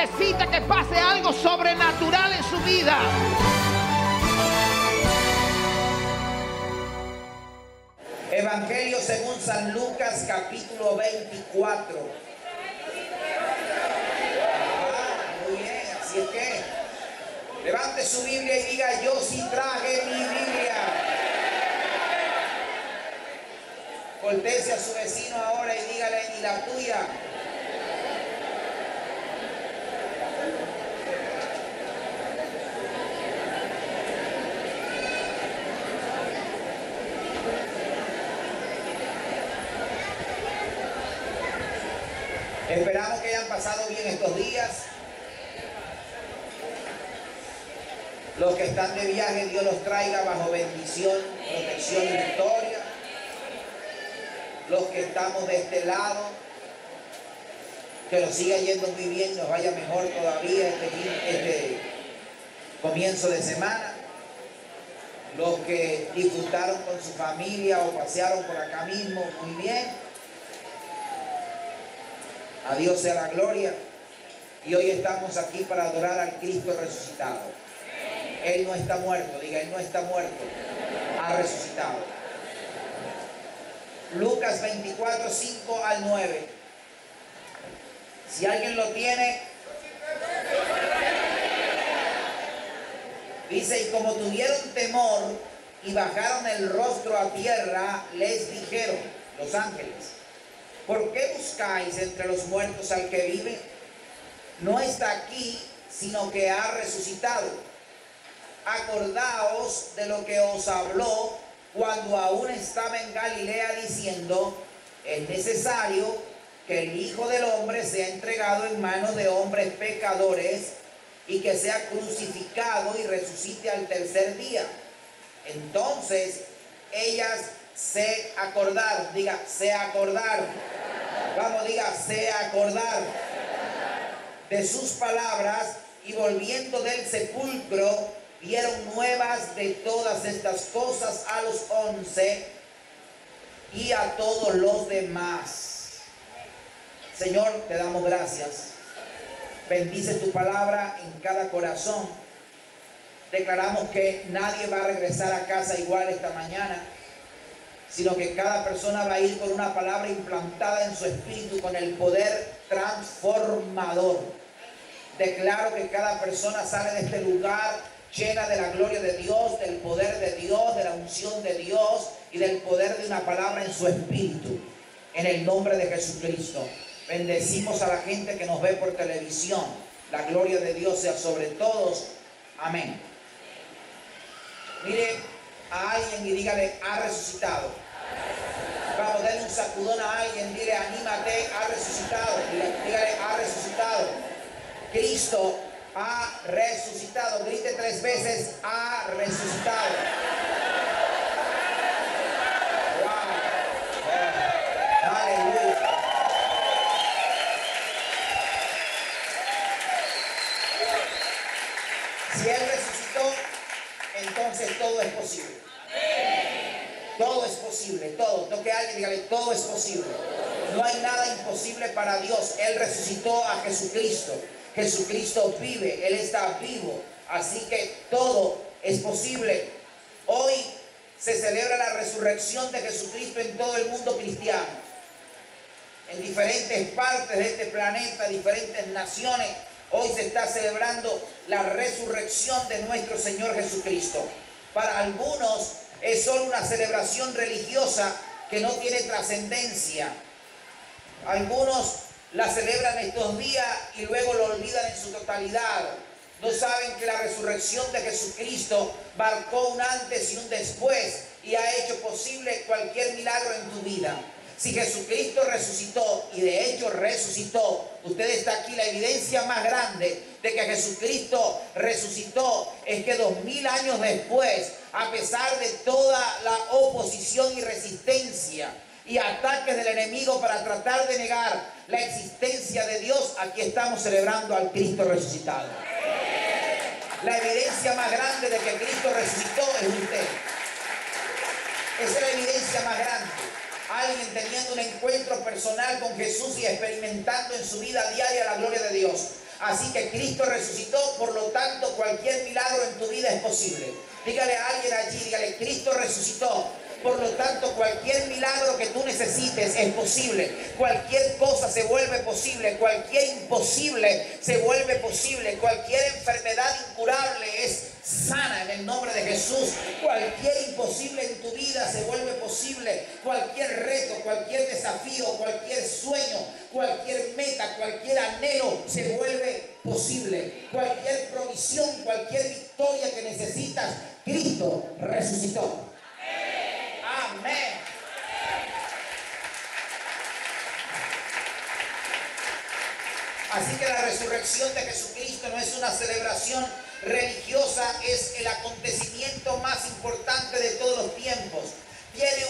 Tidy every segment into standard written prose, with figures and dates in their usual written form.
necesita que pase algo sobrenatural en su vida. Evangelio según San Lucas, capítulo 24. Muy bien, así es que levante su Biblia y diga: yo sí traje mi Biblia. Voltéese a su vecino ahora y dígale: ¿y la tuya? Esperamos que hayan pasado bien estos días. Los que están de viaje, Dios los traiga bajo bendición, protección y victoria. Los que estamos de este lado, que nos siga yendo muy bien, nos vaya mejor todavía este comienzo de semana. Los que disfrutaron con su familia o pasearon por acá mismo, muy bien. A Dios sea la gloria. Y hoy estamos aquí para adorar al Cristo resucitado. Él no está muerto, diga: Él no está muerto, ha resucitado. Lucas 24, 5 al 9. Si alguien lo tiene, dice: y como tuvieron temor y bajaron el rostro a tierra, les dijeron los ángeles: ¿por qué buscáis entre los muertos al que vive? No está aquí, sino que ha resucitado. Acordaos de lo que os habló cuando aún estaba en Galilea, diciendo: es necesario que el Hijo del Hombre sea entregado en manos de hombres pecadores y que sea crucificado y resucite al tercer día. Entonces ellas se acordaron, diga: se acordaron. Vamos, diga: se acordaron de sus palabras, y volviendo del sepulcro dieron nuevas de todas estas cosas a los 11 y a todos los demás. Señor, te damos gracias. Bendice tu palabra en cada corazón. Declaramos que nadie va a regresar a casa igual esta mañana, sino que cada persona va a ir con una palabra implantada en su espíritu con el poder transformador. Declaro que cada persona sale de este lugar llena de la gloria de Dios, del poder de Dios, de la unción de Dios y del poder de una palabra en su espíritu. En el nombre de Jesucristo. Bendecimos a la gente que nos ve por televisión. La gloria de Dios sea sobre todos. Amén. Mire a alguien y dígale: ha resucitado. Vamos, denle un sacudón a alguien, dile: anímate, ha resucitado. Dígale: ha resucitado. Cristo ha resucitado. Grite 3 veces: ha resucitado. Wow. Aleluya. Si Él resucitó, entonces todo es posible. Todo es posible, todo. Toque a alguien y dígale: todo es posible. No hay nada imposible para Dios. Él resucitó a Jesucristo. Jesucristo vive, Él está vivo. Así que todo es posible. Hoy se celebra la resurrección de Jesucristo en todo el mundo cristiano. En diferentes partes de este planeta, diferentes naciones, hoy se está celebrando la resurrección de nuestro Señor Jesucristo. Para algunos es solo una celebración religiosa que no tiene trascendencia. Algunos la celebran estos días y luego lo olvidan en su totalidad. No saben que la resurrección de Jesucristo marcó un antes y un después y ha hecho posible cualquier milagro en tu vida. Si Jesucristo resucitó, y de hecho resucitó, usted está aquí, la evidencia más grande de que Jesucristo resucitó es que 2000 años después, a pesar de toda la oposición y resistencia y ataques del enemigo para tratar de negar la existencia de Dios, aquí estamos celebrando al Cristo resucitado. La evidencia más grande de que Cristo resucitó es usted. Esa es la evidencia más grande. Alguien teniendo un encuentro personal con Jesús y experimentando en su vida diaria la gloria de Dios. Así que Cristo resucitó, por lo tanto cualquier milagro en tu vida es posible. Dígale a alguien allí, dígale, Cristo resucitó. Por lo tanto, cualquier milagro que tú necesites es posible. Cualquier cosa se vuelve posible. Cualquier imposible se vuelve posible. Cualquier enfermedad incurable es sana en el nombre de Jesús. Cualquier imposible en tu vida se vuelve posible. Cualquier reto, cualquier desafío, cualquier sueño, cualquier meta, cualquier anhelo se vuelve posible. Cualquier provisión, cualquier victoria que necesitas, Cristo resucitó. Amén. Así que la resurrección de Jesucristo no es una celebración religiosa, es el acontecimiento más importante de todos los tiempos. Tiene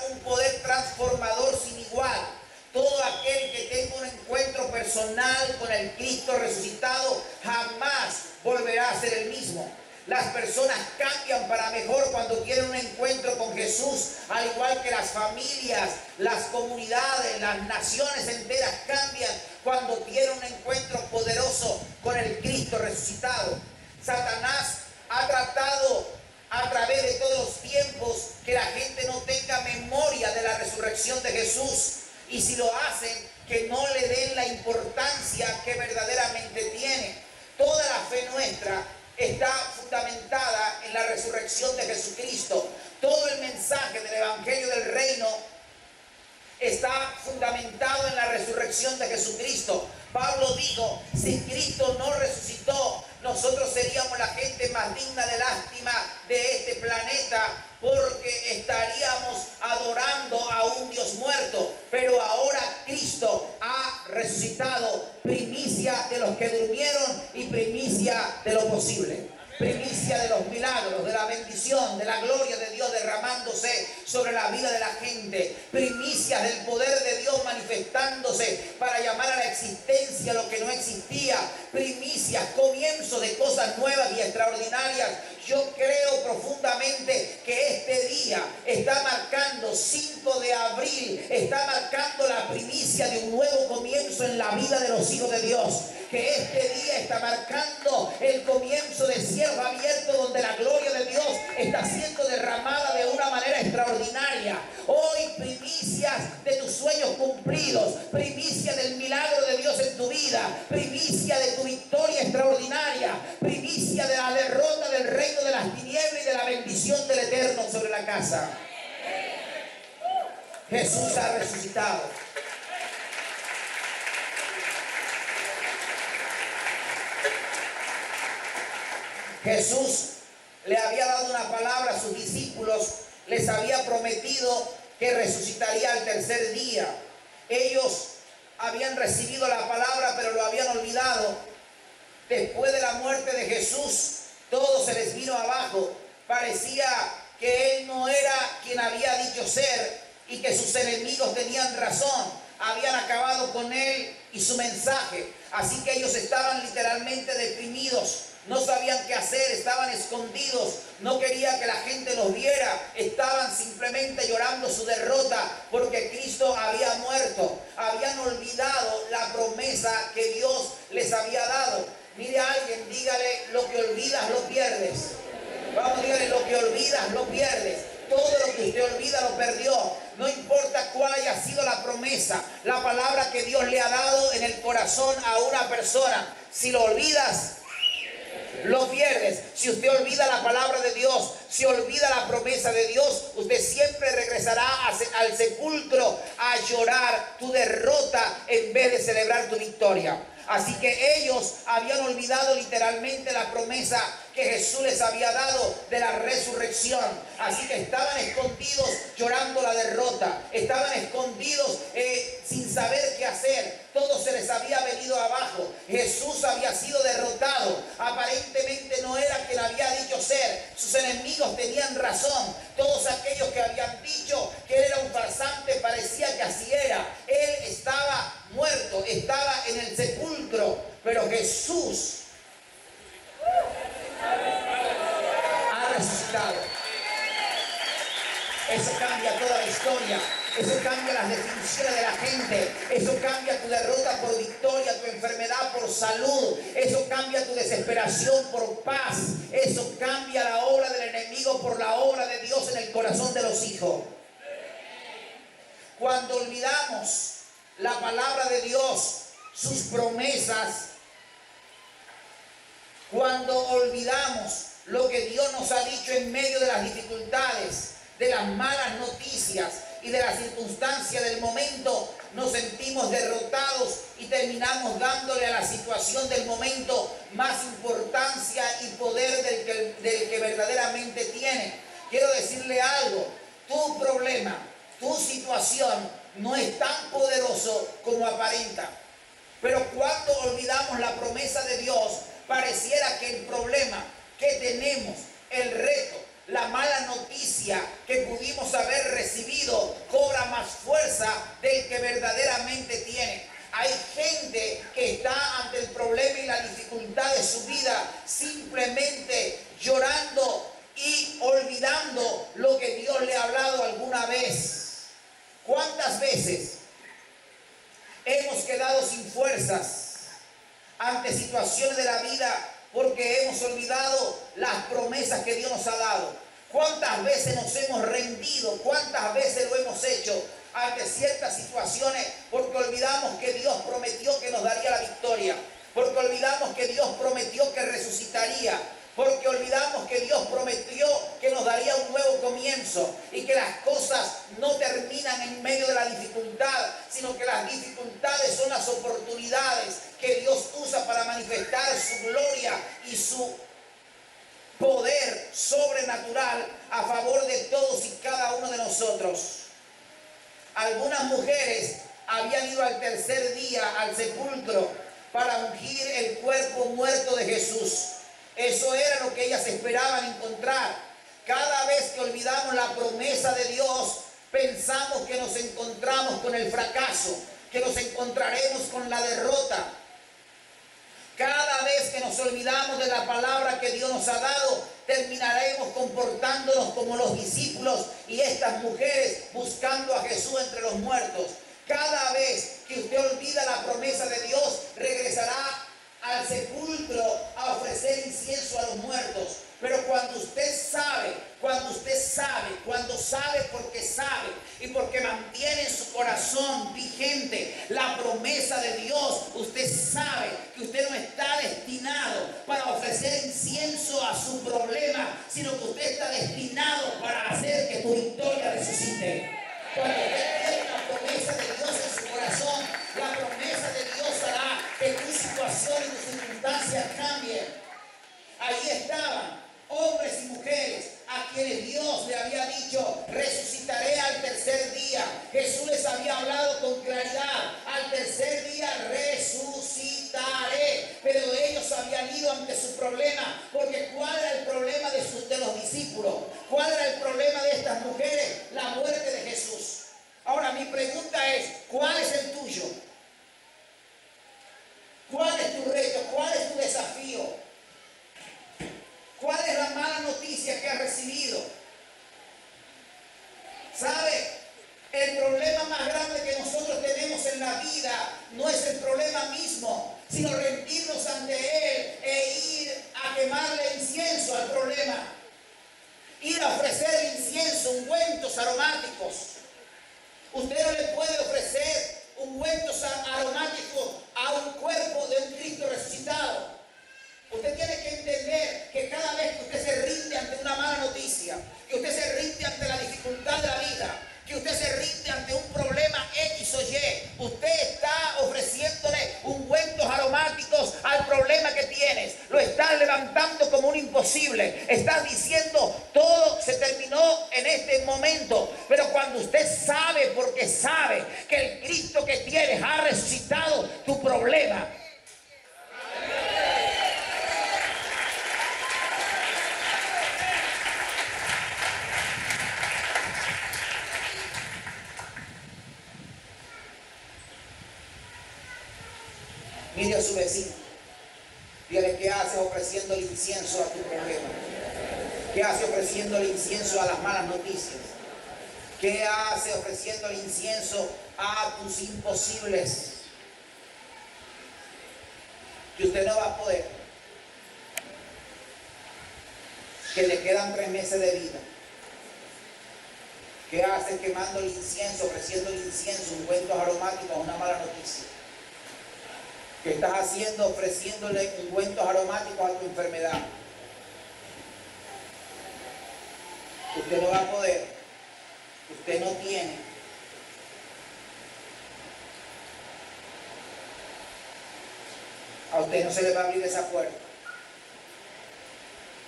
un poder transformador sin igual. Todo aquel que tenga un encuentro personal con el Cristo resucitado jamás volverá a ser el mismo. Las personas cambian para mejor cuando tienen un encuentro con Jesús, al igual que las familias, las comunidades, las naciones enteras cambian cuando tienen un encuentro poderoso con el Cristo resucitado. Satanás ha tratado a través de todos los tiempos que la gente no tenga memoria de la resurrección de Jesús, y si lo hacen, que no le den la importancia que verdaderamente tiene. Toda la fe nuestra está fundamentada en la resurrección de Jesucristo. Todo el mensaje del Evangelio del Reino está fundamentado en la resurrección de Jesucristo. Pablo dijo, si Cristo no resucitó, nosotros seríamos la gente más digna de lástima de este planeta, porque estaríamos adorando a un Dios muerto. Pero ahora Cristo ha resucitado, primicia de los que durmieron y primicia de lo posible. Primicia de los milagros, de la bendición, de la gloria de Dios derramándose sobre la vida de la gente. Primicias del poder de Dios manifestándose para llamar a la existencia lo que no existía. Primicias, comienzo de cosas nuevas y extraordinarias. Yo creo profundamente que este día está marcando 5 de abril, está marcando la primicia de un nuevo comienzo en la vida de los hijos de Dios. Que este día está marcando el comienzo de cielo abierto, donde la gloria de Dios está siendo derramada de una manera extraordinaria. Hoy primicias de tus sueños cumplidos, primicia del milagro de Dios en tu vida, primicia de tu victoria extraordinaria, primicia de la derrota del reino de las tinieblas y de la bendición del Eterno sobre la casa. Jesús ha resucitado. Jesús le había dado una palabra a sus discípulos, les había prometido que resucitaría al tercer día. Ellos habían recibido la palabra, pero lo habían olvidado. Después de la muerte de Jesús, todo se les vino abajo. Parecía que Él no era quien había dicho ser y que sus enemigos tenían razón. Habían acabado con Él y su mensaje. Así que ellos estaban literalmente deprimidos. No sabían qué hacer, estaban escondidos, no quería que la gente los viera, estaban simplemente llorando su derrota porque Cristo había muerto. Habían olvidado la promesa que Dios les había dado. Mire a alguien, dígale, lo que olvidas lo pierdes. Vamos, dígale, lo que olvidas lo pierdes. Todo lo que usted olvida lo perdió. No importa cuál haya sido la promesa, la palabra que Dios le ha dado en el corazón a una persona. Si lo olvidas, lo pierdes. Si usted olvida la palabra de Dios, si olvida la promesa de Dios, usted siempre regresará al sepulcro a llorar tu derrota en vez de celebrar tu victoria. Así que ellos habían olvidado literalmente la promesa que Jesús les había dado de la resurrección. Así que estaban escondidos llorando la derrota. Estaban escondidos sin saber qué hacer. Todo se les había venido abajo. Jesús había sido derrotado. Aparentemente no era quien había dicho ser. Sus enemigos tenían razón. Todos aquellos que habían dicho que él era un farsante, parecía que así era. Él estaba muerto, estaba en el sepulcro. Pero Jesús ha resucitado. Eso cambia toda la historia. Eso cambia las definiciones de la gente. Eso cambia tu derrota por victoria, tu enfermedad por salud. Eso cambia tu desesperación por paz. Eso cambia la obra del enemigo por la obra de Dios en el corazón de los hijos. Cuando olvidamos la palabra de Dios, sus promesas, cuando olvidamos lo que Dios nos ha dicho en medio de las dificultades, de las malas noticias y de las circunstancias del momento, nos sentimos derrotados y terminamos dándole a la situación del momento más importancia y poder del que verdaderamente tiene. Quiero decirle algo: tu problema, tu situación no es tan poderoso como aparenta. Pero cuando olvidamos la promesa de Dios, pareciera que el problema que tenemos, el reto, la mala noticia que pudimos haber recibido cobra más fuerza del que verdaderamente tiene. Hay gente que está ante el problema y la dificultad de su vida simplemente llorando y olvidando lo que Dios le ha hablado alguna vez. ¿Cuántas veces hemos quedado sin fuerzas ante situaciones de la vida porque hemos olvidado las promesas que Dios nos ha dado? ¿Cuántas veces nos hemos rendido? ¿Cuántas veces lo hemos hecho ante ciertas situaciones porque olvidamos que Dios prometió que nos daría la victoria? Porque olvidamos que Dios prometió que resucitaría. Porque olvidamos que Dios prometió que nos daría un nuevo comienzo y que las cosas no terminan en medio de la dificultad, sino que las dificultades son las oportunidades que Dios usa para manifestar su gloria y su poder sobrenatural a favor de todos y cada uno de nosotros. Algunas mujeres habían ido al tercer día al sepulcro para ungir el cuerpo muerto de Jesús. Eso era lo que ellas esperaban encontrar. Cada vez que olvidamos la promesa de Dios, pensamos que nos encontramos con el fracaso, que nos encontraremos con la derrota. Cada vez que nos olvidamos de la palabra que Dios nos ha dado, terminaremos comportándonos como los discípulos y estas mujeres buscando a Jesús entre los muertos. Cada vez que usted olvida la promesa de Dios, regresará al sepulcro a ofrecer incienso a los muertos. Pero cuando sabe porque sabe y porque mantiene en su corazón vigente la promesa de Dios, usted sabe que usted no está destinado para ofrecer incienso a su problema, sino que usted está destinado para hacer que tu victoria resucite. Cuando usted tiene la promesa de Dios en su corazón, la promesa de Dios hará que tu situación y tus circunstancias cambien. Ahí estaban hombres y mujeres a quienes Dios le había dicho: resucitaré al tercer día. Jesús les había hablado con claridad: al tercer día resucitaré. Pero ellos habían ido ante su problema, porque ¿cuál era el problema de los discípulos? ¿Cuál era el problema de estas mujeres? La muerte de Jesús. Ahora mi pregunta es: ¿cuál es el tuyo? ¿Cuál es tu reto? ¿Cuál es tu desafío? ¿Cuál es la mala noticia que has recibido? ¿Sabe? El problema más grande que nosotros tenemos en la vida no es el problema mismo, sino rendirnos ante Él e ir a quemarle incienso al problema. Ir a ofrecer incienso, ungüentos aromáticos. Usted no le puede ofrecer ungüentos aromáticos a un cuerpo de un Cristo resucitado. Usted tiene que entender que cada vez que usted se rinde ante una mala noticia, que usted se rinde ante la dificultad de la vida, que usted se rinde ante un problema X o Y, usted está ofreciéndole ungüentos aromáticos al problema que tienes. Lo estás levantando como un imposible. Estás diciendo: todo se terminó en este momento. Pero cuando usted sabe, porque sabe que el Cristo que tienes ha resucitado tu problema. Mire a su vecino. Dígale: ¿qué haces ofreciendo el incienso a tu problema? ¿Qué haces ofreciendo el incienso a las malas noticias? ¿Qué hace ofreciendo el incienso a tus imposibles? Que usted no va a poder. Que le quedan 3 meses de vida. ¿Qué hace quemando el incienso, ofreciendo el incienso, ungüentos aromáticos? Una mala noticia. ¿Qué estás haciendo ofreciéndole ungüentos aromáticos a tu enfermedad? Usted no va a poder. Usted no tiene. A usted no se le va a abrir esa puerta.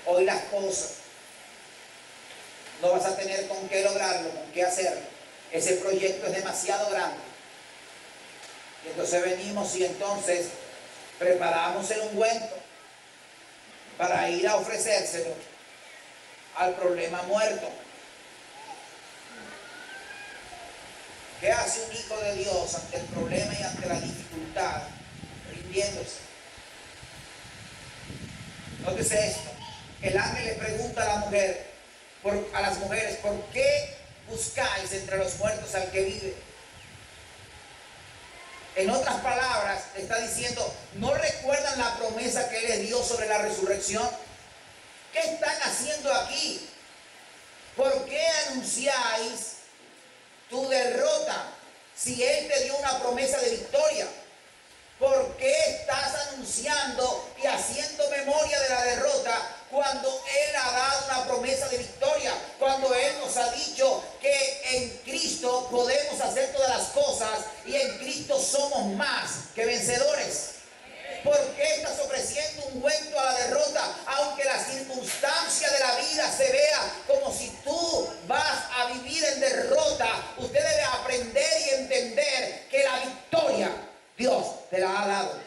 Hoy las cosas no vas a tener con qué lograrlo, con qué hacerlo. Ese proyecto es demasiado grande. Y entonces venimos y entonces preparamos el ungüento para ir a ofrecérselo al problema muerto. ¿Qué hace un hijo de Dios ante el problema y ante la dificultad? Rindiéndose. Nótese esto. El ángel le pregunta a las mujeres, ¿por qué buscáis entre los muertos al que vive? En otras palabras, está diciendo, ¿no recuerdan la promesa que Él les dio sobre la resurrección? ¿Qué están haciendo aquí? ¿Por qué anunciáis tu derrota si Él te dio una promesa de victoria? ¿Por qué estás anunciando y haciendo memoria de la derrota cuando Él ha dado una promesa de victoria? Cuando Él nos ha dicho que en Cristo podemos hacer todas las cosas y en Cristo somos más que vencedores. ¿Por qué estás ofreciendo un ungüento a la derrota? Aunque la circunstancia de la vida se vea como si tú vas a vivir en derrota, usted debe aprender y entender que la victoria Dios te la ha dado.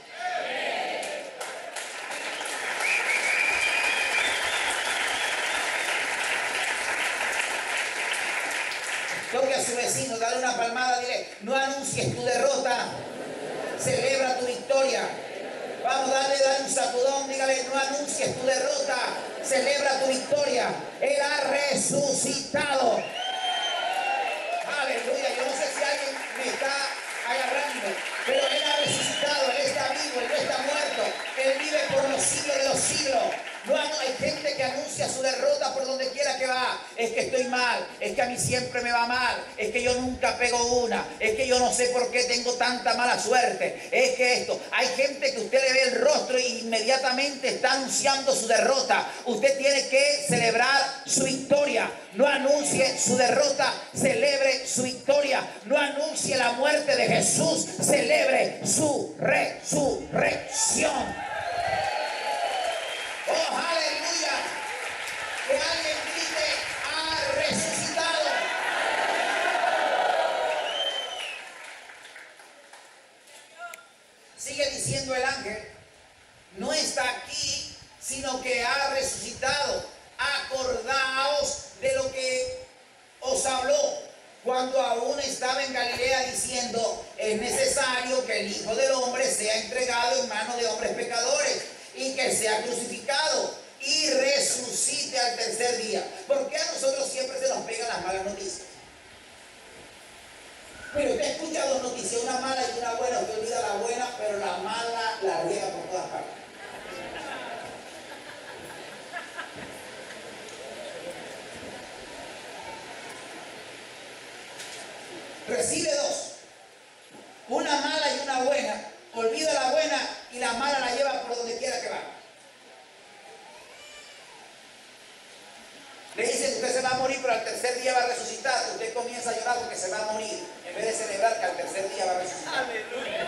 Toque a su vecino, dale una palmada, dile, no anuncies tu derrota, celebra tu victoria. Vamos, dale un sacudón, dígale, no anuncies tu derrota, celebra tu victoria. Él ha resucitado. Aleluya, yo no sé si alguien me está agarrando, pero Él ha resucitado, Él está vivo, Él no está muerto, Él vive por los siglos de los siglos. No hay gente que anuncia su derrota por donde quiera que va. Es que estoy mal, es que a mí siempre me va mal, es que yo nunca pego una, es que yo no sé por qué tengo tanta mala suerte, es que esto. Hay gente que usted le ve el rostro e inmediatamente está anunciando su derrota. Usted tiene que celebrar su victoria. No anuncie su derrota, celebre su victoria. No anuncie la muerte de Jesús, celebre su resurrección. ¡Oh, aleluya! Que alguien grite, ha resucitado. Sigue diciendo el ángel, no está aquí, sino que ha resucitado. Acordaos de lo que os habló cuando aún estaba en Galilea diciendo, es necesario que el Hijo del Hombre sea entregado en manos de hombres pecadores y que sea crucificado y resucite al tercer día. ¿Por qué a nosotros siempre se nos pegan las malas noticias? Pero usted escucha 2 noticias, una mala y una buena, usted olvida la buena, pero la mala la riega por todas partes. Recibe 2, una mala y una buena, olvida la buena y la mala la lleva por donde quiera que va. Le dicen que usted se va a morir, pero al tercer día va a resucitar. Usted comienza a llorar porque se va a morir, en vez de celebrar que al tercer día va a resucitar. Aleluya.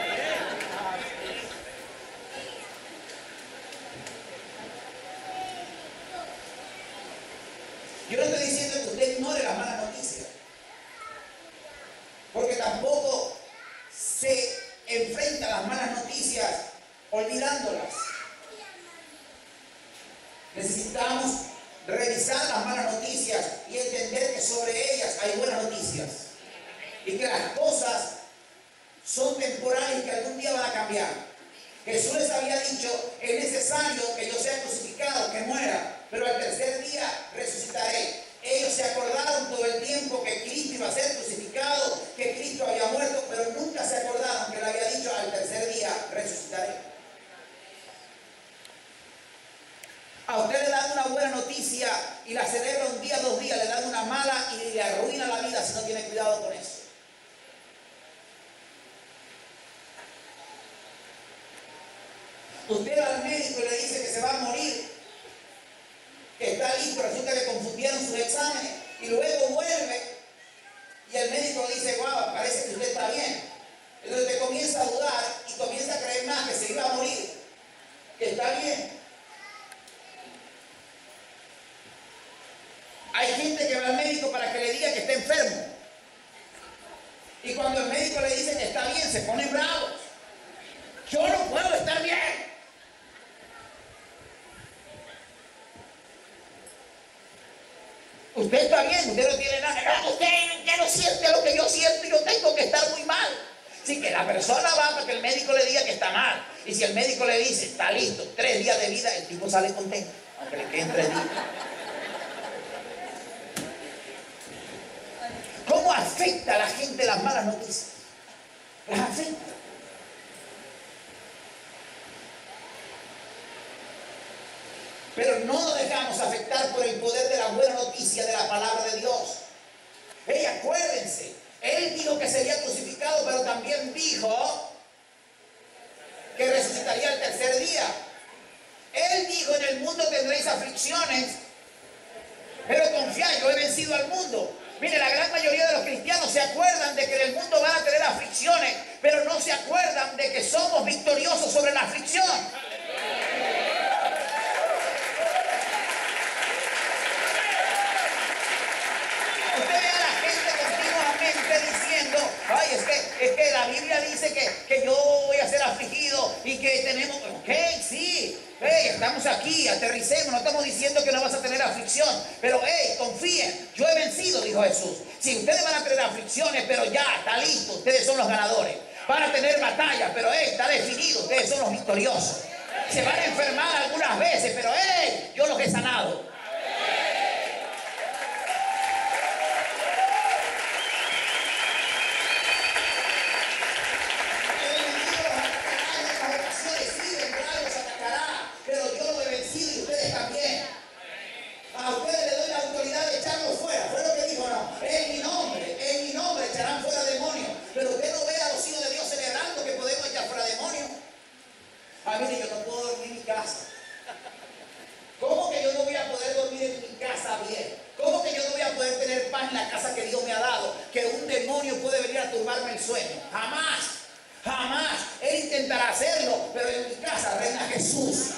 Yo no estoy diciendo que usted ignore las malas noticias, porque tampoco se enfrenta a las malas noticias olvidándolas. Necesitamos revisar las malas noticias y entender que sobre ellas hay buenas noticias y que las cosas son temporales y que algún día van a cambiar. Jesús les había dicho, es necesario que yo sea crucificado, que muera, pero al tercer día resucitaré. Ellos se acordaron todo el tiempo que Cristo iba a ser crucificado, que Cristo había muerto, pero nunca se acordaron que le había dicho al tercer día resucitaré. A usted le dan una buena noticia y la celebra un día, 2 días, le dan una mala y le arruina la vida si no tiene cuidado con eso. Usted va al médico y le dice que se va a morir, que está listo, resulta que confundieron sus exámenes y luego vuelve y el médico dice, wow, parece que usted está bien. Entonces usted comienza a dudar y comienza a creer más que se iba a morir, que está bien. Hay gente que va al médico para que le diga que está enfermo. Y cuando el médico le dice que está bien, se ponen bravos. Yo no puedo estar bien. Usted está bien, usted no tiene nada. Usted no siente lo que yo siento y yo tengo que estar muy mal. Así que la persona va para que el médico le diga que está mal. Y si el médico le dice, está listo, 3 días de vida, el tipo sale contento, aunque le queden 3 días. ¿Cómo afecta a la gente las malas noticias? Las afecta. Pero no nos dejamos afectar por el poder de la buena noticia de la palabra de Dios. Acuérdense, Él dijo que sería crucificado, pero también dijo que resucitaría el tercer día. Él dijo, en el mundo tendréis aflicciones, pero confiad, yo he vencido al mundo. Mire, la gran mayoría de los cristianos se acuerdan de que en el mundo van a tener aflicciones, pero no se acuerdan de que somos victoriosos sobre la aflicción. Usted ve a la gente continuamente diciendo, ay, es que la Biblia dice que yo voy a ser afligido y que tenemos, ok, sí. Hey, estamos aquí, aterricemos, no estamos diciendo que no vas a tener aflicción, pero hey, confíen, yo he vencido, dijo Jesús. Si ustedes van a tener aflicciones, pero ya, está listo, ustedes son los ganadores. Van a tener batallas, pero hey, está definido, ustedes son los victoriosos. Se van a enfermar algunas veces, pero hey, yo los he sanado. A ustedes les doy la autoridad de echarlos fuera. Fue lo que dijo, no. En mi nombre echarán fuera demonios. Pero usted no ve a los hijos de Dios celebrando que podemos echar fuera demonios. Ah, mire, yo no puedo dormir en mi casa. ¿Cómo que yo no voy a poder dormir en mi casa bien? ¿Cómo que yo no voy a poder tener paz en la casa que Dios me ha dado? Que un demonio puede venir a turbarme el sueño. Jamás, jamás. Él intentará hacerlo, pero en mi casa reina Jesús.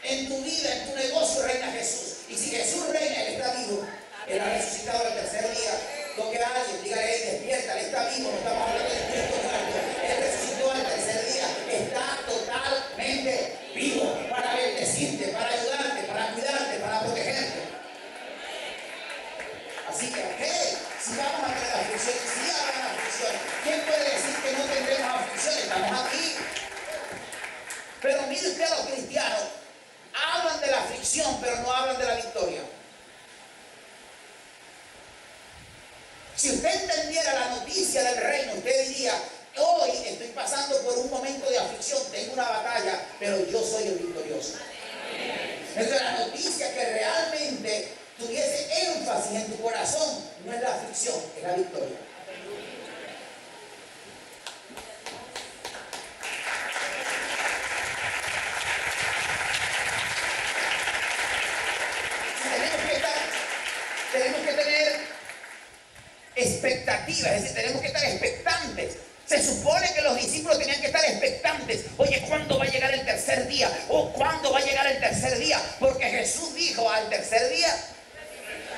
En tu vida, en tu negocio reina Jesús. Y si Jesús reina, Él está vivo. Él ha resucitado el tercer día. Toque a alguien, dígale, hey, despierta, Él está vivo. No estamos hablando de despierto muerto. Él resucitó al tercer día. Está totalmente vivo para bendecirte, para ayudarte, para cuidarte, para protegerte. Así que, hey, si vamos a tener aflicciones, si habrá aflicciones, ¿quién puede decir que no tendremos aflicciones? Estamos aquí. Pero mire usted a los cristianos. Hablan de la aflicción, pero no hablan de la victoria. Si usted entendiera la noticia del reino, usted diría, hoy estoy pasando por un momento de aflicción, tengo una batalla, pero yo soy el victorioso. Entonces la noticia que realmente tuviese énfasis en tu corazón no es la aflicción, es la victoria. Tenemos que tener expectativas, es decir, tenemos que estar expectantes. Se supone que los discípulos tenían que estar expectantes. Oye, ¿cuándo va a llegar el tercer día? ¿O cuándo va a llegar el tercer día? Porque Jesús dijo al tercer día.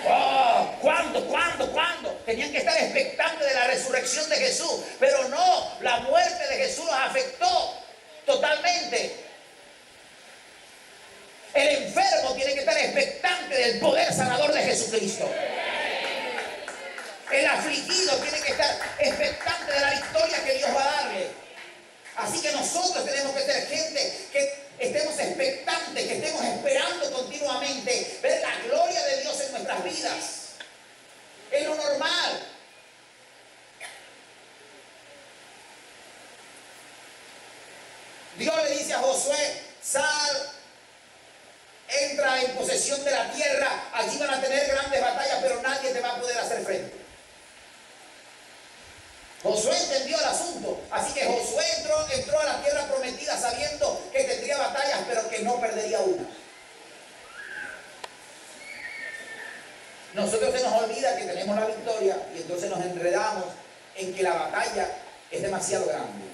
Oh, ¿cuándo? Tenían que estar expectantes de la resurrección de Jesús. Pero no, la muerte de Jesús los afectó totalmente. El enfermo tiene que estar expectante del poder sanador de Jesucristo. El afligido tiene que estar expectante de la victoria que Dios va a darle. Así que nosotros tenemos que ser gente que estemos expectantes, que estemos esperando continuamente ver la gloria de Dios en nuestras vidas. Es lo normal. Dios le dice a Josué, sal, entra en posesión de la tierra, allí van a tener grandes batallas, pero nadie te va a poder hacer frente. Josué entendió el asunto, así que Josué entró a la tierra prometida sabiendo que tendría batallas, pero que no perdería una. Nosotros se nos olvida que tenemos la victoria y entonces nos enredamos en que la batalla es demasiado grande.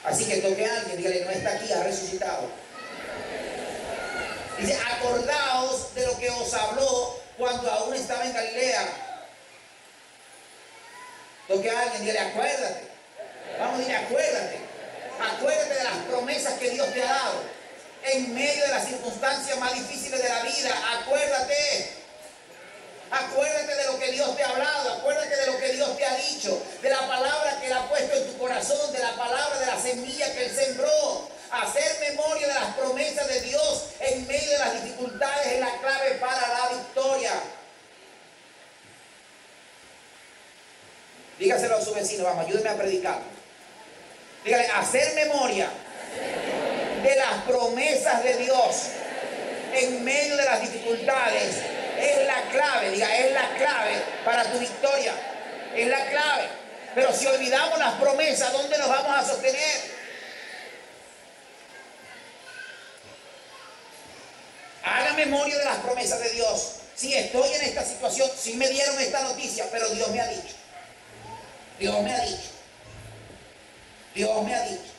Así que toque a alguien, dígale, no está aquí, ha resucitado. Dice, acordaos de lo que os habló cuando aún estaba en Galilea. Toque a alguien, dígale, acuérdate. Vamos, dile, acuérdate. Acuérdate de las promesas que Dios te ha dado. En medio de las circunstancias más difíciles de la vida, acuérdate. Acuérdate de lo que Dios te ha hablado, acuérdate de lo que Dios te ha dicho, de la palabra que Él ha puesto en tu corazón, de la palabra, de la semilla que Él sembró. Hacer memoria de las promesas de Dios en medio de las dificultades es la clave para la victoria. Dígaselo a su vecino, vamos, ayúdeme a predicar. Dígale, hacer memoria de las promesas de Dios en medio de las dificultades es la clave, diga, es la clave para tu victoria. Es la clave. Pero si olvidamos las promesas, ¿dónde nos vamos a sostener? Haga memoria de las promesas de Dios. Si estoy en esta situación, si me dieron esta noticia, pero Dios me ha dicho. Dios me ha dicho. Dios me ha dicho.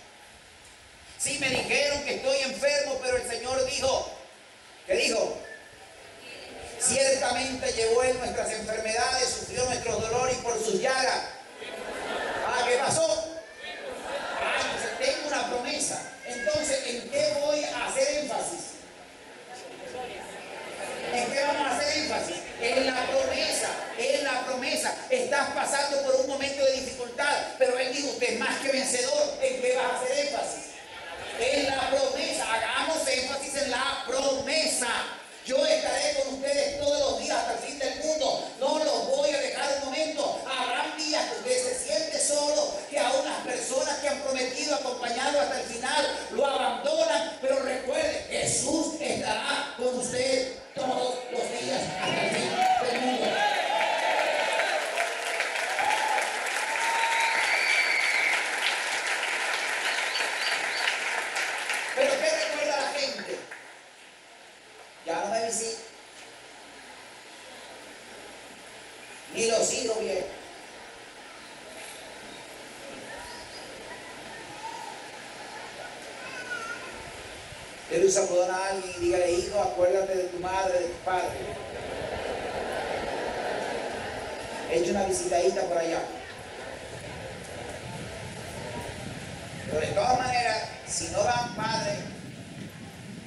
Si me dijeron que estoy enfermo, pero el Señor dijo, ¿qué dijo? Ciertamente llevó Él nuestras enfermedades, sufrió nuestros dolores y por sus llagas. ¿Qué pasó? Entonces tengo una promesa. Entonces, ¿en qué voy a hacer énfasis? ¿En qué vamos a hacer énfasis? En la promesa, en la promesa. Estás pasando por un momento de dificultad, pero Él dijo, usted es más que vencedor. ¿En qué vas a hacer énfasis? En la promesa. Hagamos énfasis en la promesa. Yo estaré con ustedes todos los días hasta el fin del mundo. No los voy a dejar un momento. Habrán días que usted se siente solo, que a unas personas que han prometido acompañarlo hasta el final lo abandonan. Pero recuerde, Jesús estará con usted todos los días hasta el fin del mundo. Pero ¿qué recuerda la gente? Ya no me visita. Ni los hijos vienen. Dele un sacudón a alguien y dígale, hijo, acuérdate de tu madre, de tu padre. Eche una visitadita por allá. Pero de todas maneras, si no van padre,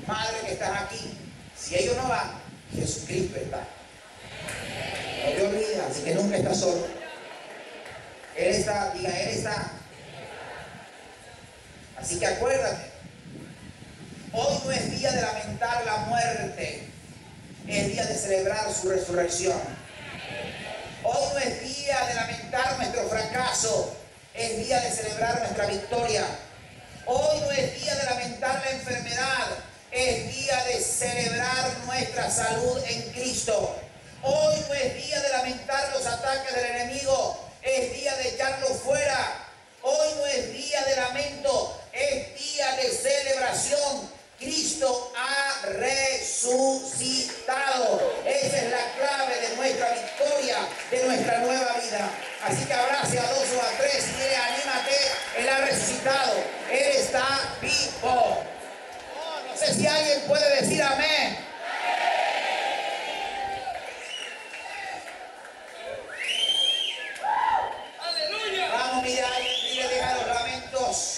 madre que estás aquí, si ellos no van, Jesucristo está. No te olvides, así que nunca estás solo. Él está, diga, Él está. Así que acuérdate, hoy no es día de lamentar la muerte, es día de celebrar su resurrección. Hoy no es día de lamentar nuestro fracaso, es día de celebrar nuestra victoria. Hoy no es día de lamentar la enfermedad, es día de celebrar nuestra salud en Cristo. Hoy no es día de lamentar los ataques del enemigo, es día de echarlo fuera. Hoy no es día de lamento, es día de celebración. Cristo ha resucitado. Esa es la clave de nuestra victoria, de nuestra nueva vida. Así que abrace a dos o a tres y dile, anímate, Él ha resucitado, Él está vivo. No sé si alguien puede decir amén. ¡Aleluya! Vamos, mira, dile, deja los lamentos.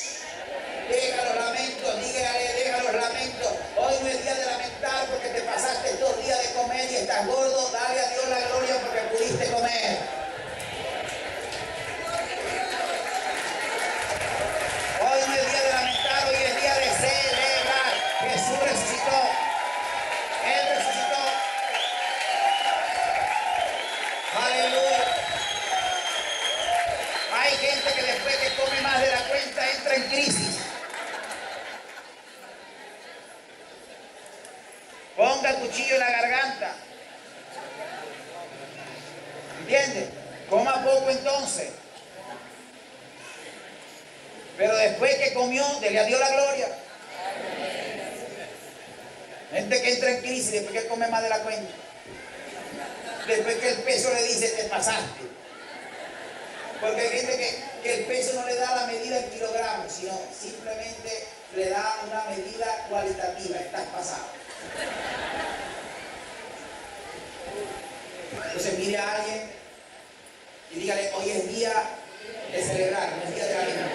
Deja los lamentos, dígale, deja los lamentos. Hoy no es día de lamentar porque te pasaste 2 días de comer y estás gordo. Dale a Dios la gloria porque pudiste cuchillo en la garganta. ¿Entiende? Coma poco entonces. Pero después que comió, dele a Dios la gloria. Gente que entra en crisis después que come más de la cuenta. Después que el peso le dice, te pasaste. Porque hay gente que el peso no le da la medida en kilogramos, sino simplemente le da una medida cualitativa. Estás pasado. Entonces mire a alguien y dígale, hoy es día de celebrar, no es día de la vida.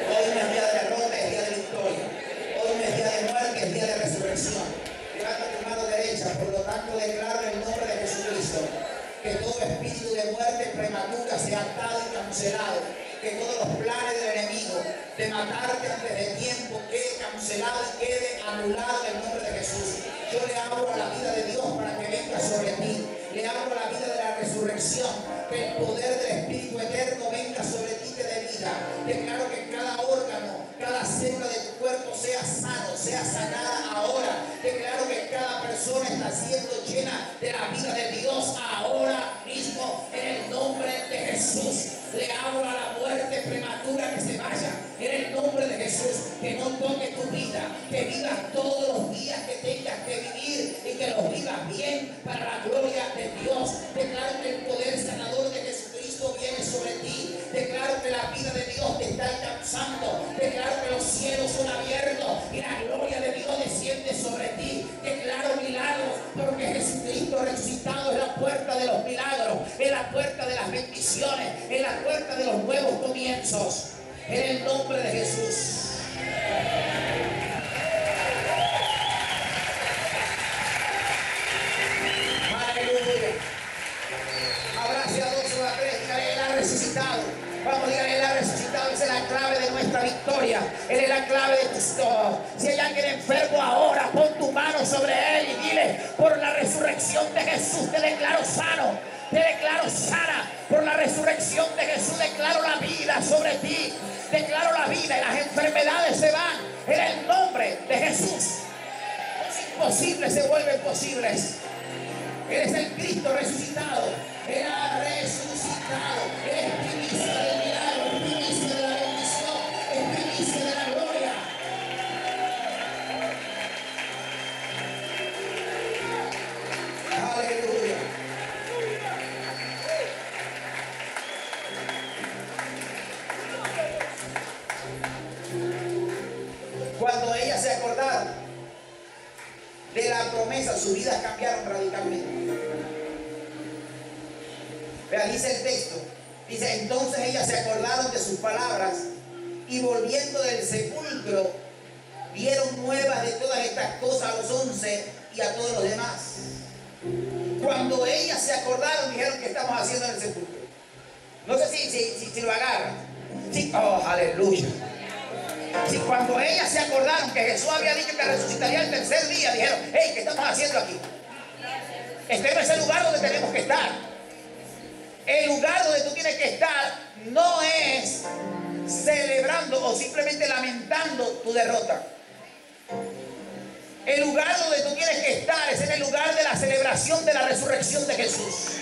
Hoy no es día de derrota, es día de victoria. Hoy no es día de muerte, es día de resurrección. Levanta tu mano derecha, por lo tanto declaro en el nombre de Jesucristo que todo espíritu de muerte prematura sea atado y cancelado. Que todos los planes del enemigo de matarte antes de tiempo quede cancelado y quede anulado en el nombre de Jesús. Yo le abro a la vida de Dios para que venga sobre ti. Le abro a la vida de la resurrección. Que el poder del Espíritu Eterno venga sobre ti y te dé vida. Declaro que cada órgano, cada célula de tu cuerpo sea sano, sea sanada ahora. Declaro que cada persona está siendo llena de la vida de Dios ahora mismo en el nombre de Jesús. Le abro a la muerte prematura que se vaya en el nombre de Jesús. Que no toque tu vida, que vivas todos los días que tengas que vivir y que los vivas bien para la gloria de Dios. Declaro que el poder sanador de Jesucristo viene sobre ti. Declaro que la vida de Dios te está alcanzando. Declaro que los cielos son abiertos y la gloria de Dios desciende sobre ti. Declaro milagros porque Jesucristo resucitado es la puerta de los milagros, es la puerta de las bendiciones, es la puerta de los nuevos comienzos. En el nombre de Jesús. Aleluya. Abrace a dos o a tres. Dígale, Él ha resucitado. Vamos, dígale, Él ha resucitado. Esa es la clave de nuestra victoria. Él es la clave de tus ojos. Si hay alguien enfermo ahora, pon tu mano sobre él y dile, por la resurrección de Jesús te declaro sano. Te declaro sana. Por la resurrección de Jesús declaro la vida sobre ti. Declaro la vida y las enfermedades se van en el nombre de Jesús. Los imposibles se vuelven posibles. Eres el Cristo resucitado. Él ha resucitado. Eres primicia del milagro, primicia de la bendición, es primicia de la gloria. Aleluya. Cuando ellas se acordaron de la promesa, sus vidas cambiaron radicalmente. Vea, dice el texto, dice, entonces ellas se acordaron de sus palabras y volviendo del sepulcro, dieron nuevas de todas estas cosas a los 11 y a todos los demás. Cuando ellas se acordaron, dijeron, ¿qué estamos haciendo en el sepulcro? No sé si lo agarran. Sí, oh, aleluya. Si cuando ellas se acordaron que Jesús había dicho que resucitaría el tercer día, dijeron, hey, ¿qué estamos haciendo aquí? Este no es el lugar donde tenemos que estar. El lugar donde tú tienes que estar no es celebrando o simplemente lamentando tu derrota. El lugar donde tú tienes que estar es en el lugar de la celebración de la resurrección de Jesús.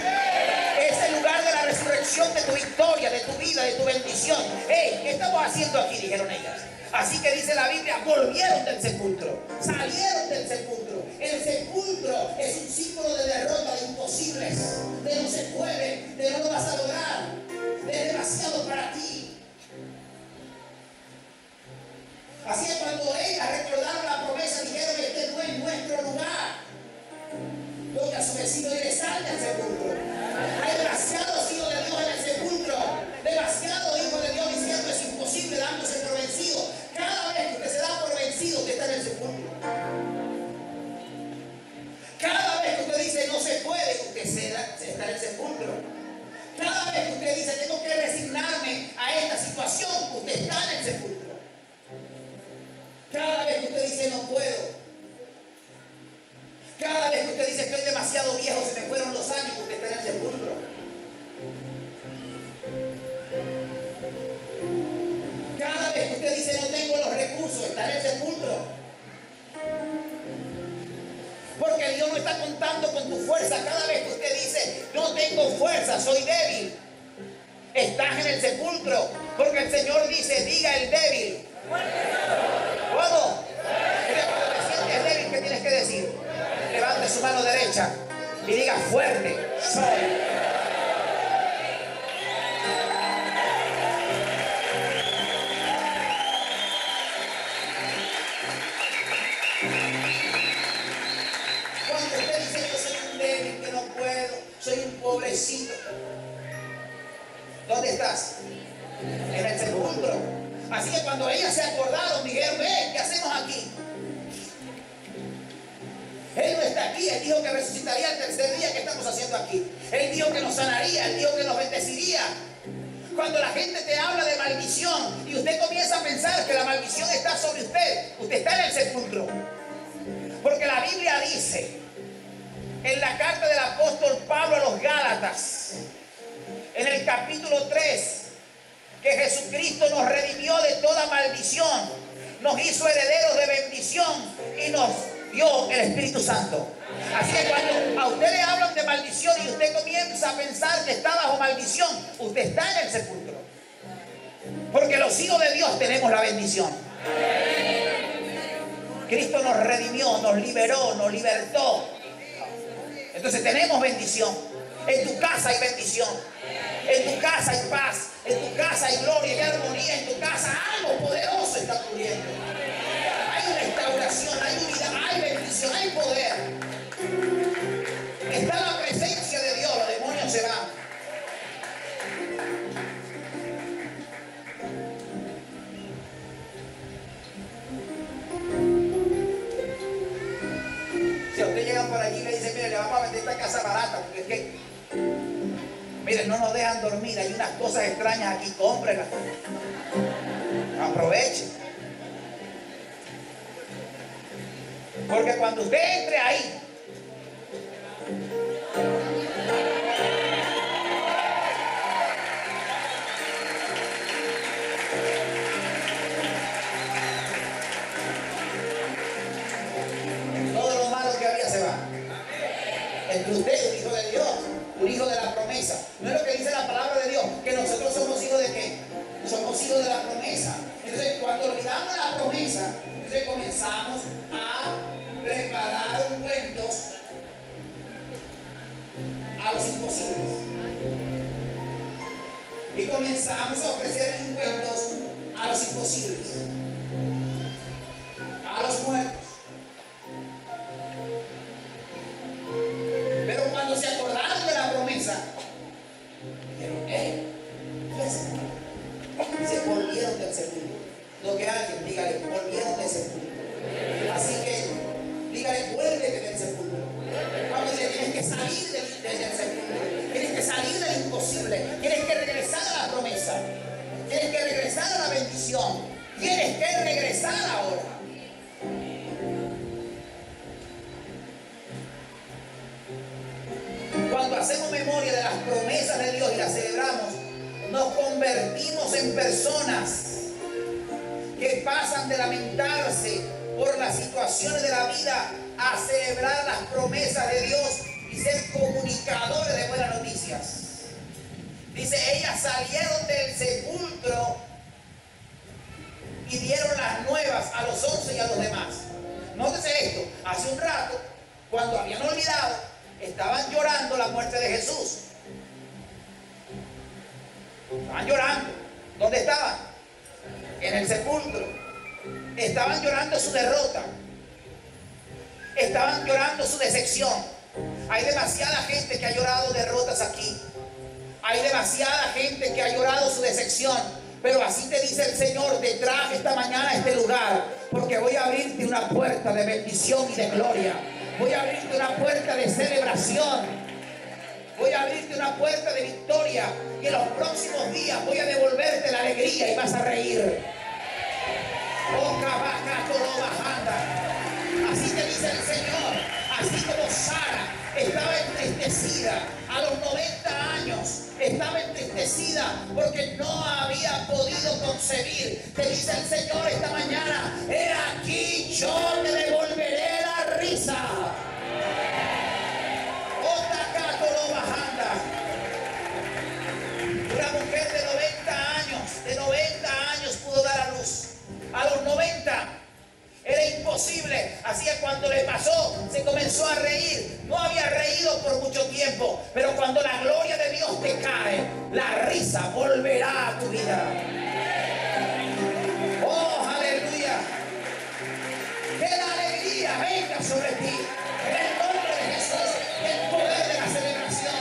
Es el lugar de la resurrección de tu victoria, de tu vida, de tu bendición. Hey, ¿qué estamos haciendo aquí? Dijeron ellas. Así que dice la Biblia, volvieron del sepulcro, salieron del sepulcro. El sepulcro es un símbolo de derrota, de imposibles, de no se puede, de no lo vas a lograr, de demasiado para ti. Así que cuando ellas recordaron la promesa, dijeron que este no es nuestro lugar. Toque a su vecino y le salga al sepulcro. Hay demasiados hijos de Dios en el sepulcro, demasiados hijos de Dios diciendo es imposible, dándose por vencido. Cada vez que usted se da por vencido, usted está en el sepulcro. Cada vez que usted dice no se puede, usted está en el sepulcro. Cada vez que usted dice tengo que resignarme a no está contando con tu fuerza. Cada vez que usted dice, no tengo fuerza, soy débil, estás en el sepulcro. Porque el Señor dice, diga el débil. ¿Cómo? Cuando te sientes débil, ¿qué tienes que decir? Levante su mano derecha y diga fuerte, soy. Soy un pobrecito. ¿Dónde estás? En el sepulcro. Así que cuando ellas se acordaron, dijeron, ¿qué hacemos aquí? Él no está aquí. Él dijo que resucitaría el tercer día. ¿Qué estamos haciendo aquí? Él dijo que nos sanaría. Él dijo que nos bendeciría. Cuando la gente te habla de maldición y usted comienza a pensar que la maldición está sobre usted, usted está en el sepulcro. Porque la Biblia dice, en la carta del apóstol Pablo a los Gálatas, en el capítulo 3, que Jesucristo nos redimió de toda maldición, nos hizo herederos de bendición y nos dio el Espíritu Santo. Así que cuando a usted le hablan de maldición y usted comienza a pensar que está bajo maldición, usted está en el sepulcro. Porque los hijos de Dios tenemos la bendición. Cristo nos redimió, nos liberó, nos libertó. Entonces tenemos bendición. En tu casa hay bendición. En tu casa hay paz. En tu casa hay gloria y armonía. En tu casa algo poderoso está ocurriendo. Hay restauración, hay unidad, hay bendición, hay poder. Está la presencia de Dios. Los demonios se van. Si a usted llegan por allí y le dicen, mire, le vamos a vender esta casa barata, porque es que, miren, no nos dejan dormir, hay unas cosas extrañas aquí, cómprenlas. Aprovechen. Porque cuando usted entre ahí, todo lo malo que había se va. Entre usted, un hijo de Dios, un hijo de la promesa. No es lo que dice la palabra de Dios, que nosotros somos hijos de qué? Somos hijos de la promesa. Entonces, cuando olvidamos la promesa, entonces comenzamos a preparar ungüentos a los imposibles. Y comenzamos a ofrecer ungüentos a los imposibles, a los muertos. Pero cuando se acordaron de la promesa, dijeron, se volvieron del sepulcro. Lo que alguien, dígale, volvieron del sepulcro. Así que, dígale, vuélvete del sepulcro. Cuando tienes que salir del sepulcro, tienes que salir del imposible, tienes que regresar a la promesa, tienes que regresar a la bendición, tienes que regresar ahora. Cuando hacemos memoria de las promesas de Dios y las celebramos, nos convertimos en personas que pasan de lamentarse por las situaciones de la vida a celebrar las promesas de Dios y ser comunicadores de buenas noticias. Dice, ellas salieron del sepulcro y dieron las nuevas a los 11 y a los demás. Nótese esto, hace un rato, cuando habían olvidado, estaban llorando la muerte de Jesús. Estaban llorando. ¿Dónde estaban? En el sepulcro. Estaban llorando su derrota. Estaban llorando su decepción. Hay demasiada gente que ha llorado derrotas aquí. Hay demasiada gente que ha llorado su decepción. Pero así te dice el Señor, te traje esta mañana a este lugar, porque voy a abrirte una puerta de bendición y de gloria. Voy a abrirte una puerta de celebración. Voy a abrirte una puerta de victoria. Y en los próximos días voy a devolverte la alegría y vas a reír. Así te dice el Señor. Así como Sara estaba entristecida a los 90 años. Estaba entristecida porque no había podido concebir. Te dice el Señor esta mañana, he aquí yo te devolveré la risa. recae, la risa volverá a tu vida. Oh, aleluya. Que la alegría venga sobre ti. En el nombre de Jesús, el poder de la celebración.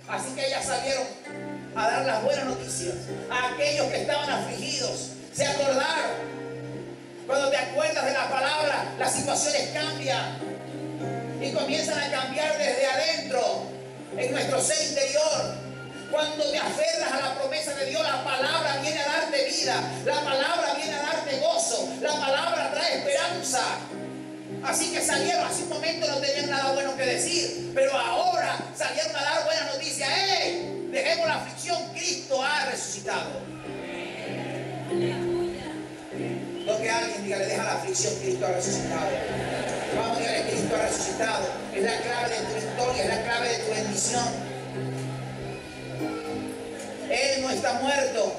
Así que ellas salieron a dar las buenas noticias a aquellos que estaban afligidos. Se acordaron. Cuando te acuerdas de la palabra, las situaciones cambian y comienzan a cambiar desde adentro, en nuestro ser interior. Cuando te aferras a la promesa de Dios, la palabra viene a darte vida, la palabra viene a darte gozo, la palabra trae esperanza. Así que salieron, hace un momento no tenían nada bueno que decir, pero ahora salieron a dar buenas noticias. ¡Hey! Dejemos la aflicción, Cristo ha resucitado. Toque a alguien, dígale, deja la aflicción, Cristo ha resucitado. Vamos, dígale, Cristo ha resucitado. Es la clave de tu victoria, es la clave de tu bendición. Él no está muerto.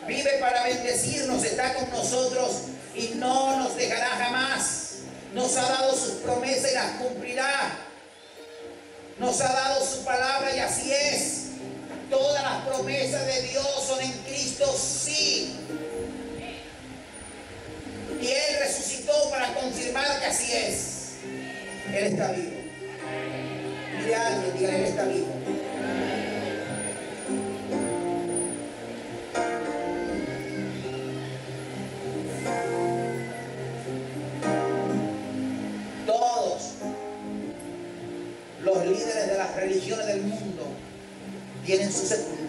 Vive para bendecirnos, está con nosotros y no nos dejará jamás. Nos ha dado sus promesas y las cumplirá. Nos ha dado su palabra y así es. Todas las promesas de Dios son en Cristo, sí. Y Él resucitó para confirmar que así es. Él está vivo. Mire a alguien, dígale, Él está vivo. Todos los líderes de las religiones del mundo tienen su sepulcro.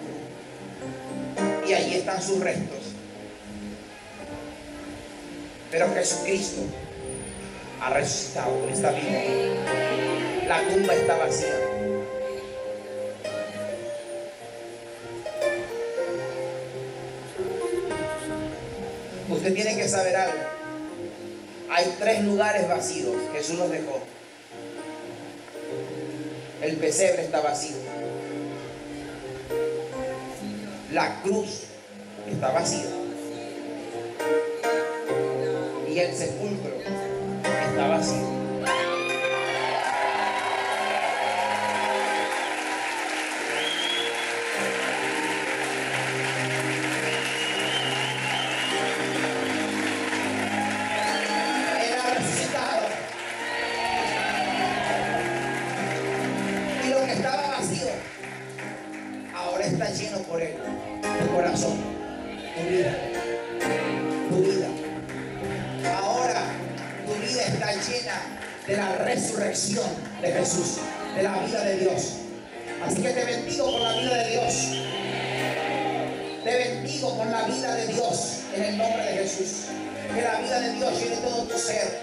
Y allí están sus restos. Pero Jesucristo ha resucitado, Él está vivo. La tumba está vacía. Usted tiene que saber algo. Hay 3 lugares vacíos. Jesús los dejó. El pesebre está vacío. La cruz está vacía. Y el sepulcro está vacío. Él ha resucitado. Y lo que estaba vacío ahora está lleno por Él. Tu corazón, tu vida, tu vida. Está llena de la resurrección de Jesús, de la vida de Dios. Así que te bendigo con la vida de Dios. Te bendigo con la vida de Dios en el nombre de Jesús. Que la vida de Dios llene todo tu ser.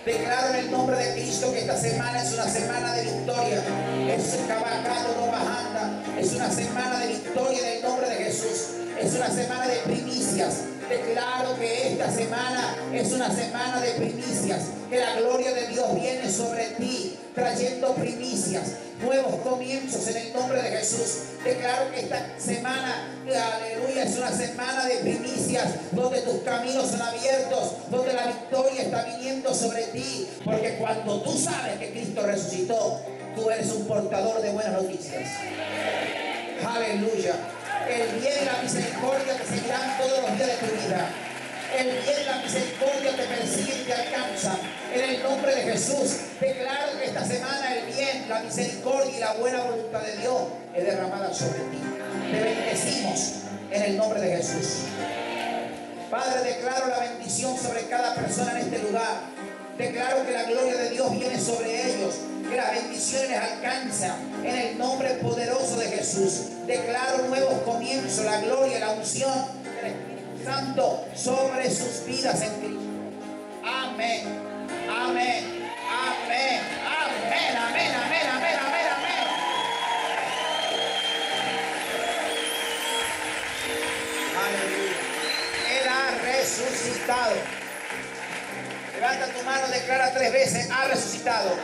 Declaro en el nombre de Cristo que esta semana es una semana de victoria. Es una semana de victoria en el nombre de Jesús. Es una semana de primicias. Declaro que esta semana es una semana de primicias, que la gloria de Dios viene sobre ti, trayendo primicias, nuevos comienzos en el nombre de Jesús. Declaro que esta semana, aleluya, es una semana de primicias, donde tus caminos son abiertos, donde la victoria está viniendo sobre ti, porque cuando tú sabes que Cristo resucitó, tú eres un portador de buenas noticias. Aleluya. El bien y la misericordia te seguirán todos los días de tu vida. El bien y la misericordia te persiguen y te alcanzan. En el nombre de Jesús, declaro que esta semana el bien, la misericordia y la buena voluntad de Dios es derramada sobre ti. Te bendecimos en el nombre de Jesús. Padre, declaro la bendición sobre cada persona en este lugar. Declaro que la gloria de Dios viene sobre ellos, que las bendiciones alcanzan en el nombre poderoso de Jesús. Declaro nuevos comienzos, la gloria, la unción del Espíritu Santo sobre sus vidas en Cristo. Amén, amén, amén, amén, amén, amén, amén, amén, amén. Aleluya. Él ha resucitado. Levanta tu mano, declara 3 veces: ha resucitado.